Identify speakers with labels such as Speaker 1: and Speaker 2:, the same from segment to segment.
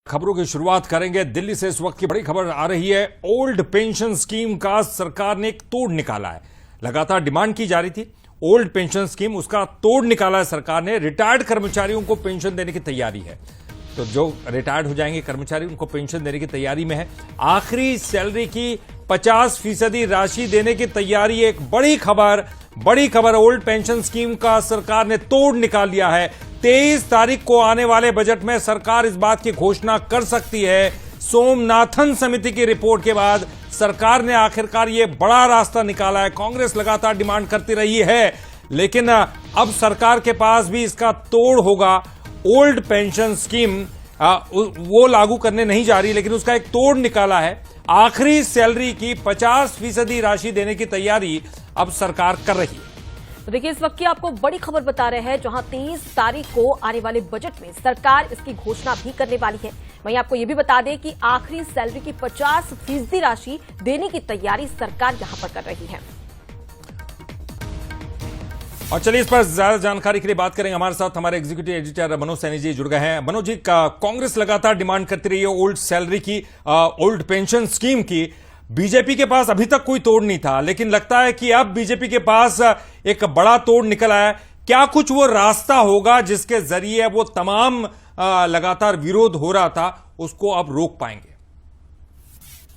Speaker 1: खबरों की शुरुआत करेंगे दिल्ली से। इस वक्त की बड़ी खबर आ रही है, ओल्ड पेंशन स्कीम का सरकार ने एक तोड़ निकाला है। लगातार डिमांड की जा रही थी ओल्ड पेंशन स्कीम, उसका तोड़ निकाला है सरकार ने। रिटायर्ड कर्मचारियों को पेंशन देने की तैयारी है, तो जो रिटायर्ड हो जाएंगे कर्मचारी उनको पेंशन देने की तैयारी में है। आखिरी सैलरी की 50% राशि देने की तैयारी। एक बड़ी खबर, ओल्ड पेंशन स्कीम का सरकार ने तोड़ निकाल लिया है। 23 तारीख को आने वाले बजट में सरकार इस बात की घोषणा कर सकती है। सोमनाथन समिति की रिपोर्ट के बाद सरकार ने आखिरकार यह बड़ा रास्ता निकाला है। कांग्रेस लगातार डिमांड करती रही है, लेकिन अब सरकार के पास भी इसका तोड़ होगा। ओल्ड पेंशन स्कीम वो लागू करने नहीं जा रही, लेकिन उसका एक तोड़ निकाला है। आखिरी सैलरी की 50% राशि देने की तैयारी अब सरकार कर रही है।
Speaker 2: तो देखिए, इस वक्त की आपको बड़ी खबर बता रहे हैं, जहां 23 तारीख को आने वाले बजट में सरकार इसकी घोषणा भी करने वाली है। वहीं आपको यह भी बता दें कि आखिरी सैलरी की 50% राशि देने की तैयारी सरकार यहां पर कर रही है।
Speaker 1: और चलिए इस पर ज्यादा जानकारी के लिए बात करेंगे। हमारे साथ हमारे एग्जीक्यूटिव एडिटर मनोज सैनी जी जुड़ गए हैं। मनोज जी, कांग्रेस लगातार डिमांड करती रही है ओल्ड सैलरी की, ओल्ड पेंशन स्कीम की। बीजेपी के पास अभी तक कोई तोड़ नहीं था, लेकिन लगता है कि अब बीजेपी के पास एक बड़ा तोड़ निकल आया है। क्या कुछ वो रास्ता होगा जिसके जरिए वो तमाम लगातार विरोध हो रहा था उसको अब रोक पाएंगे?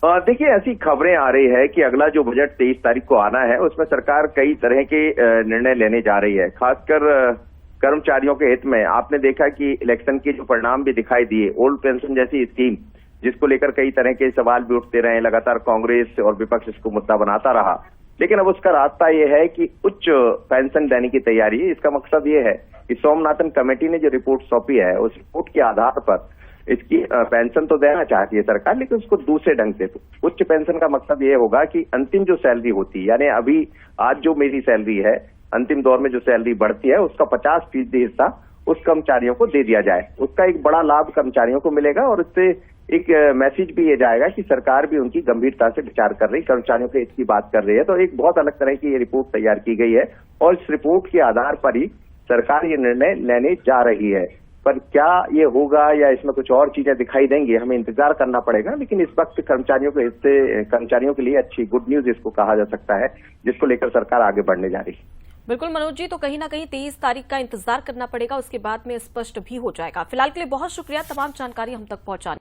Speaker 3: देखिए, ऐसी खबरें आ रही है कि अगला जो बजट 23 तारीख को आना है उसमें सरकार कई तरह के निर्णय लेने जा रही है, खासकर कर्मचारियों के हित में। आपने देखा कि इलेक्शन के जो परिणाम भी दिखाई दिए, ओल्ड पेंशन जैसी स्कीम जिसको लेकर कई तरह के सवाल भी उठते रहे, लगातार कांग्रेस और विपक्ष इसको मुद्दा बनाता रहा, लेकिन अब उसका रास्ता यह है कि उच्च पेंशन देने की तैयारी है। इसका मकसद ये है कि सोमनाथन कमेटी ने जो रिपोर्ट सौंपी है उस रिपोर्ट के आधार पर इसकी पेंशन तो देना चाहती है सरकार, लेकिन उसको दूसरे ढंग से। तो उच्च पेंशन का मकसद ये होगा कि अंतिम जो सैलरी होती है, यानी अभी आज जो मेरी सैलरी है, अंतिम दौर में जो सैलरी बढ़ती है उसका 50% हिस्सा उस कर्मचारियों को दे दिया जाए। उसका एक बड़ा लाभ कर्मचारियों को मिलेगा और उससे एक मैसेज भी ये जाएगा कि सरकार भी उनकी गंभीरता से विचार कर रही, कर्मचारियों के हित की बात कर रही है। तो एक बहुत अलग तरह की ये रिपोर्ट तैयार की गई है और इस रिपोर्ट के आधार पर ही सरकार ये निर्णय लेने जा रही है। पर क्या ये होगा या इसमें कुछ और चीजें दिखाई देंगी, हमें इंतजार करना पड़ेगा। लेकिन इस वक्त कर्मचारियों के लिए अच्छी गुड न्यूज इसको कहा जा सकता है, जिसको लेकर सरकार आगे बढ़ने जा रही है।
Speaker 2: बिल्कुल मनोज जी, तो कहीं ना कहीं 23 तारीख का इंतजार करना पड़ेगा, उसके बाद में स्पष्ट भी हो जाएगा। फिलहाल के लिए बहुत शुक्रिया तमाम जानकारी हम तक पहुंचाने।